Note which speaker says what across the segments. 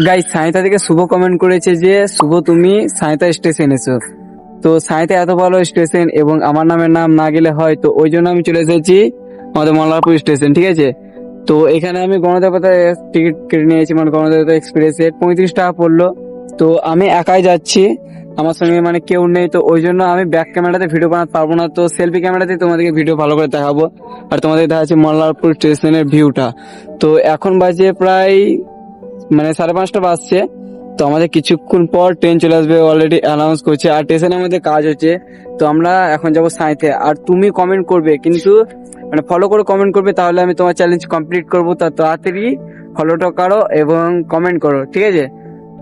Speaker 1: Guys সাঁইতা থেকে শুভ comment করেছে যে শুভ তুমি সাঁইতা স্টেশন এসো। তো সাঁইতা এত ভালো স্টেশন এবং আমার নামের নাম না গেলে হয়, তো ওই জন্য আমি চলে এসেছি আমাদের মল্লারপুর স্টেশন, ঠিক আছে। তো এখানে আমি গণদেবতা টিকিট কেটে নিয়েছি, মানে গণদেবতা এক্সপ্রেসের 35 টাকা পড়লো। তো আমি একাই যাচ্ছি, আমার সঙ্গে মানে কেউ নেই, তো ওই জন্য আমি ব্যাক ক্যামেরাতে ভিডিও বানাতে পারবো না, তো সেলফি ক্যামেরাতে তোমাদেরকে ভিডিও ভালো করে দেখাবো। আর তোমাদের দেখাচ্ছি মল্লারপুর স্টেশনের ভিউটা। তো এখন বাজে প্রায় মানে 5:30 বাজছে। তো আমাদের কিছুক্ষণ পর ট্রেন চলে আসবে, অলরেডি অ্যানাউন্স করছে। আর স্টেশনে আমাদের কাজ হচ্ছে, তো আমরা এখন যাবো সাঁইতে। আর তুমি কমেন্ট করবে, কিন্তু মানে ফলো করে কমেন্ট করবে, তাহলে আমি তোমার চ্যালেঞ্জ কমপ্লিট করবো। তা তাড়াতাড়ি ফলোটা করো এবং কমেন্ট করো, ঠিক আছে।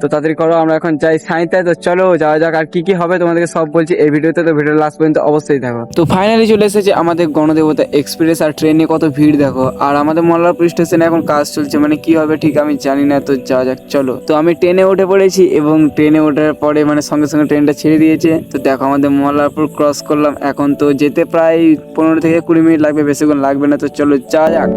Speaker 1: তো তাড়াতাড়ি করো, আমরা এখন যাই সাঁইতায়। তো চলো যাওয়া যাক। আর কি কি হবে তোমাদেরকে সব বলছি এই ভিডিওতে, তো ভিডিও লাস্ট পর্যন্ত অবশ্যই দেখো। তো ফাইনালি চলে এসেছে আমাদের গণদেবতা এক্সপ্রেস, আর ট্রেনে কত ভিড় দেখো। আর আমাদের মল্লারপুর স্টেশনে এখন কাজ চলছে, মানে কি হবে ঠিক আমি জানি না। তো যাওয়া যাক চলো। তো আমি ট্রেনে উঠে পড়েছি এবং ট্রেনে ওঠার পরে মানে সঙ্গে সঙ্গে ট্রেনটা ছেড়ে দিয়েছে। তো দেখো আমাদের মল্লারপুর ক্রস করলাম এখন। তো যেতে প্রায় 15 থেকে 20 মিনিট লাগবে, বেশিক্ষণ লাগবে না। তো চলো যাওয়া যাক।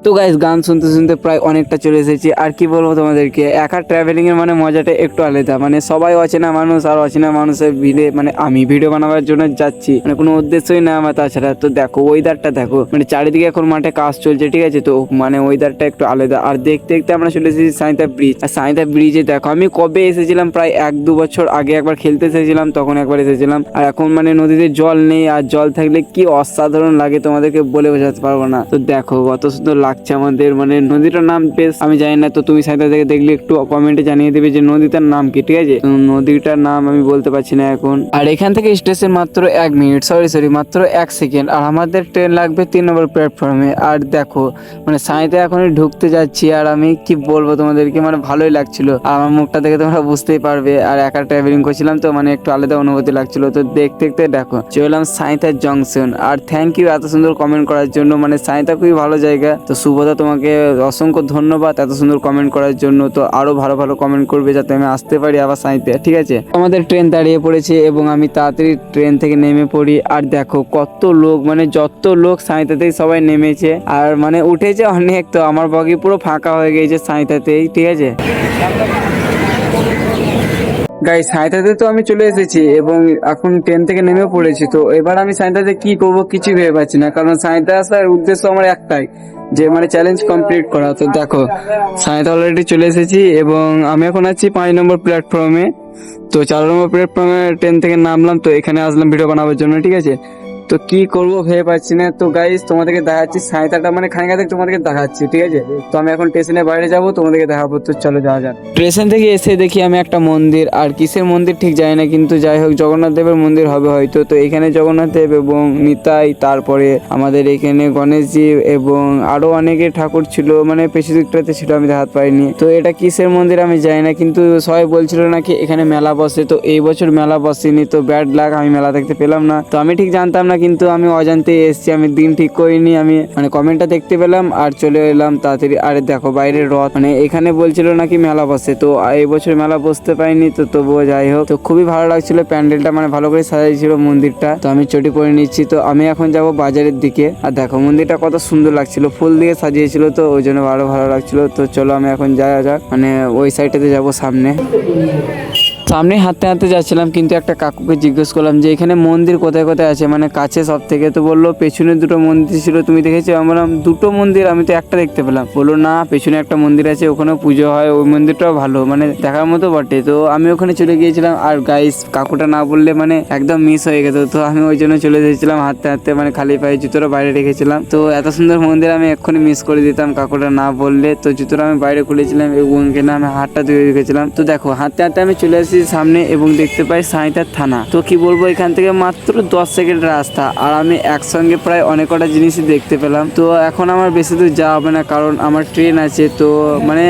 Speaker 1: তো গাইস গান শুনতে শুনতে প্রায় অনেকটা চলে এসেছি। আর কি বলবো তোমাদেরকে, একা ট্রাভেলিং এর মানে মজাটা একটু আলাদা। মানে সবাই অচেনা মানুষ, আর অচেনা মানুষের ভিড়ে মানে আমি ভিডিও বানাবার জন্য যাচ্ছি, মানে কোনো উদ্দেশ্যই না আমার তাছাড়া। তো দেখো ওয়েদারটা দেখো, মানে চারিদিকে এখন মাঠে কাজ চলছে, ঠিক আছে। তো মানে ওয়েদারটা একটু আলাদা। আর দেখতে দেখতে আমরা চলে এসেছি সাঁইতা ব্রিজ। আর সাঁইতা ব্রিজে দেখো আমি কবে এসেছিলাম, প্রায় 1-2 বছর আগে একবার খেলতে এসেছিলাম, তখন একবার এসেছিলাম। আর এখন মানে নদীতে জল নেই, আর জল থাকলে কি অসাধারণ লাগে তোমাদেরকে বলে বোঝাতে পারবো না। তো দেখো কত সুন্দর লাগছে আমাদের, মানে নদীটার নাম বেশ আমি জানি না। তো তুমি সাঁইতা থেকে দেখলে একটু কমেন্টে জানিয়ে দেবে যে নদীটার নাম কি, ঠিক আছে। তো নদীটার নাম আমি বলতে পারছি না এখন। আর এখান থেকে স্টেশন মাত্র 1 মিনিট, সরি মাত্র 1 সেকেন্ড। আর আমাদের ট্রেন লাগবে 3 নম্বর প্ল্যাটফর্মে। আর দেখো মানে সাঁইতে এখনই ঢুকতে যাচ্ছি, আর আমি কি বলবো তোমাদেরকে, মানে ভালোই লাগছিল। আর আমার মুখটা দেখে তোমরা বুঝতেই পারবে, আর একা ট্রাভেলিং করছিলাম তো মানে একটু আলাদা অনুভূতি লাগছিল। তো দেখতে দেখতে দেখো চললাম সাঁইতা জংশন। আর থ্যাংক ইউ এত সুন্দর কমেন্ট করার জন্য, মানে সাঁইতা খুবই ভালো জায়গা। তো শুভদা তোমাকে অসংখ্য ধন্যবাদ এত সুন্দর কমেন্ট করার জন্য। তো আরো ভালো ভালো কমেন্ট করবে যাতে আমি আসতে পারি আবার সাঁইতে, ঠিক আছে। আমাদের ট্রেন দাঁড়িয়ে পড়েছে এবং আমি তাড়াতাড়ি ট্রেন থেকে নেমে পড়ি। আর দেখো কত লোক, মানে যত লোক সাঁইতাতেই সবাই নেমেছে, আর মানে উঠেছে অনেক। তো আমার বগি পুরো ফাঁকা হয়ে গেছে সাঁইতাতেই, ঠিক আছে। গাইস সাঁইতাতে তো আমি চলে এসেছি এবং এখন ট্রেন থেকে নেমে পড়েছি। তো এবার আমি সাঁইতাতে কি করব কিছু ভেবে পাচ্ছি না, কারণ সাঁইতা আসার উদ্দেশ্য আমার একটাই, যে মানে চ্যালেঞ্জ কমপ্লিট করা। তো দেখো সাঁইতা অলরেডি চলে এসেছি এবং আমি এখন আছি 5 নম্বর প্ল্যাটফর্মে। তো 4 নম্বর প্ল্যাটফর্মে ট্রেন থেকে নামলাম, তো এখানে আসলাম ভিডিও বানাবার জন্য, ঠিক আছে। তো কি করবো ভেবে পাচ্ছি না। তো গাইস তোমাদেরকে দেখাচ্ছি সাঁইতাটা, মানে খানিকা থেকে তোমাদেরকে দেখাচ্ছি, ঠিক আছে। তো আমি এখন স্টেশনের বাইরে যাবো, তোমাদেরকে দেখাবো। তো চলো যাওয়া যাক। স্টেশন থেকে এসে দেখি আমি একটা মন্দির, আর কিসের মন্দির ঠিক জানি না, কিন্তু যাই হোক জগন্নাথ দেবের মন্দির হবে হয়তো। তো এখানে জগন্নাথ দেব এবং নিতাই, তারপরে আমাদের এখানে গণেশজি এবং আরো অনেকে ঠাকুর ছিল, মানে পেছু দিকটাতে ছিল, আমি দেখাতে পারিনি। তো এটা কিসের মন্দির আমি জানি না, কিন্তু সবাই বলছিল নাকি এখানে মেলা বসে। তো এই বছর মেলা বসেনি, তো ব্যাড লাক, আমি মেলা দেখতে পেলাম না। তো আমি ঠিক জানতাম না, কিন্তু আমি অজান্তে এসেছি, আমি দিন ঠিক করিনি। আমি মানে কমেন্টটা দেখতে পেলাম আর চলে এলাম তাড়াতাড়ি। আরে দেখো বাইরে রথ, মানে এখানে বলছিল নাকি মেলা বসে। তো এই বছর মেলা বসতে পারিনি, তো তবুও যাই হোক। তো খুবই ভালো লাগছিল প্যান্ডেলটা, মানে ভালো করে সাজাইছিল মন্দিরটা। তো আমি চটি পরে নিচ্ছি। তো আমি এখন যাব বাজারের দিকে। আর দেখো মন্দিরটা কত সুন্দর লাগছিল, ফুল দিয়ে সাজিয়েছিল, তো ওই জন্য ভালো লাগছিল। তো চলো আমি এখন যাওয়া যাক, মানে ওই সাইডটাতে যাবো সামনে। সামনে হাঁটতে হাঁটতে যাচ্ছিলাম, কিন্তু একটা কাকুকে জিজ্ঞেস করলাম যে এখানে মন্দির কোথায় কোথায় আছে, মানে কাছে সব থেকে। তো বললো পেছনে 2টো মন্দির ছিল, তুমি দেখেছো? আমরা 2টো মন্দির, আমি তো একটা দেখতে পেলাম। বললো না পেছনে একটা মন্দির আছে, ওখানে পুজো হয়, ওই মন্দিরটাও ভালো, মানে দেখার মতো বটে। তো আমি ওখানে চলে গিয়েছিলাম। আর গাইস কাকুটা না বললে মানে একদম মিস হয়ে গেত। তো আমি ওই জন্য চলে এসেছিলাম হাঁটতে হাঁটতে, মানে খালি পায়ে জুতোটা বাইরে রেখেছিলাম। তো এত সুন্দর মন্দির আমি এক্ষুনি মিস করে দিতাম কাকুটা না বললে। তো জুতোটা আমি বাইরে খুলেছিলাম এবং আমি হাতটা ধুয়ে রেখেছিলাম। তো দেখো হাঁটতে হাঁটতে আমি চলে আসি এসেছি সামনে এবং দেখতে পাই সাঁইতার থানা। তো কি বলবো, এখান থেকে মাত্র 10 সেকেন্ডের রাস্তা, আর আমি একসঙ্গে প্রায় অনেক কটা জিনিসই দেখতে পেলাম। তো এখন আমার বেশি দূর যাওয়া হবে না, কারণ আমার ট্রেন আছে। তো মানে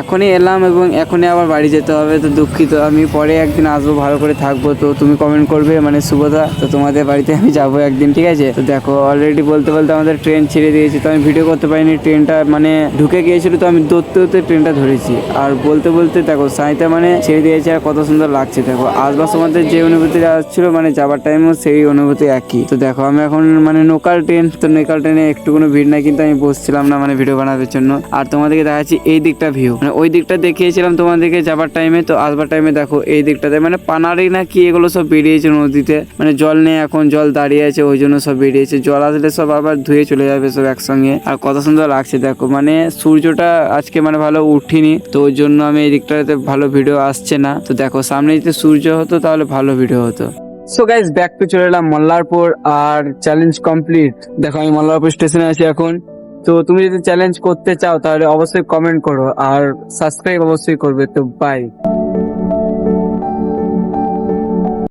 Speaker 1: এখনই এলাম এবং এখনই আবার বাড়ি যেতে হবে। তো দুঃখিত, আমি পরে একদিন আসবো, ভালো করে থাকবো। তো তুমি কমেন্ট করবে মানে শুভদা, তো তোমাদের বাড়িতে আমি যাবো একদিন, ঠিক আছে? তো দেখো অলরেডি বলতে বলতে আমাদের ট্রেন ছেড়ে দিয়েছি। তো আমি ভিডিও করতে পারিনি, ট্রেনটা মানে ঢুকে গিয়েছিল, তো আমি দৌড়তে দৌড়তে ট্রেনটা ধরেছি। আর বলতে বলতে দেখো সাঁইতা মানে ছেড়ে দিয়েছে, আর কত সুন্দর লাগছে। দেখো আসবার সময় যে অনুভূতি আসছিল, মানে যাবার টাইমেও সেই অনুভূতি একই। তো দেখো আমি এখন মানে লোকাল ট্রেন, তো লোকাল ট্রেনে একটু কোনো ভিড় নাই, কিন্তু আমি বসছিলাম না মানে ভিডিও বানানোর জন্য। আর তোমাদেরকে দেখাচ্ছি এই দিকটা ভিউ, মানে ওই দিকটা দেখিয়েছিলাম তোমাদেরকে যাবার টাইমে। তো আসবার টাইমে দেখো এই দিকটাতে মানে পানারি না কি এগুলো সব বেরিয়েছে নদীতে, মানে জল নেই এখন, জল দাঁড়িয়ে আছে, ওই জন্য সব বেরিয়েছে। জল আসলে সব আবার ধুয়ে চলে যাবে সব একসঙ্গে। আর কত সুন্দর লাগছে দেখো, মানে সূর্যটা আজকে মানে ভালো উঠিনি, তো ওই জন্য আমি এই দিকটাতে ভালো ভিডিও আসছে না। তো দেখো সামনে যদি সূর্য হতো তাহলে ভালো ভিডিও হতো। সো গাইস ব্যাক টু চলে এলাম মল্লারপুর, আর চ্যালেঞ্জ কমপ্লিট। দেখো আমি মল্লারপুর স্টেশনে আছি এখন। তো তুমি যদি চ্যালেঞ্জ করতে চাও তাহলে অবশ্যই কমেন্ট করো, আর সাবস্ক্রাইব অবশ্যই করবে। তো বাই।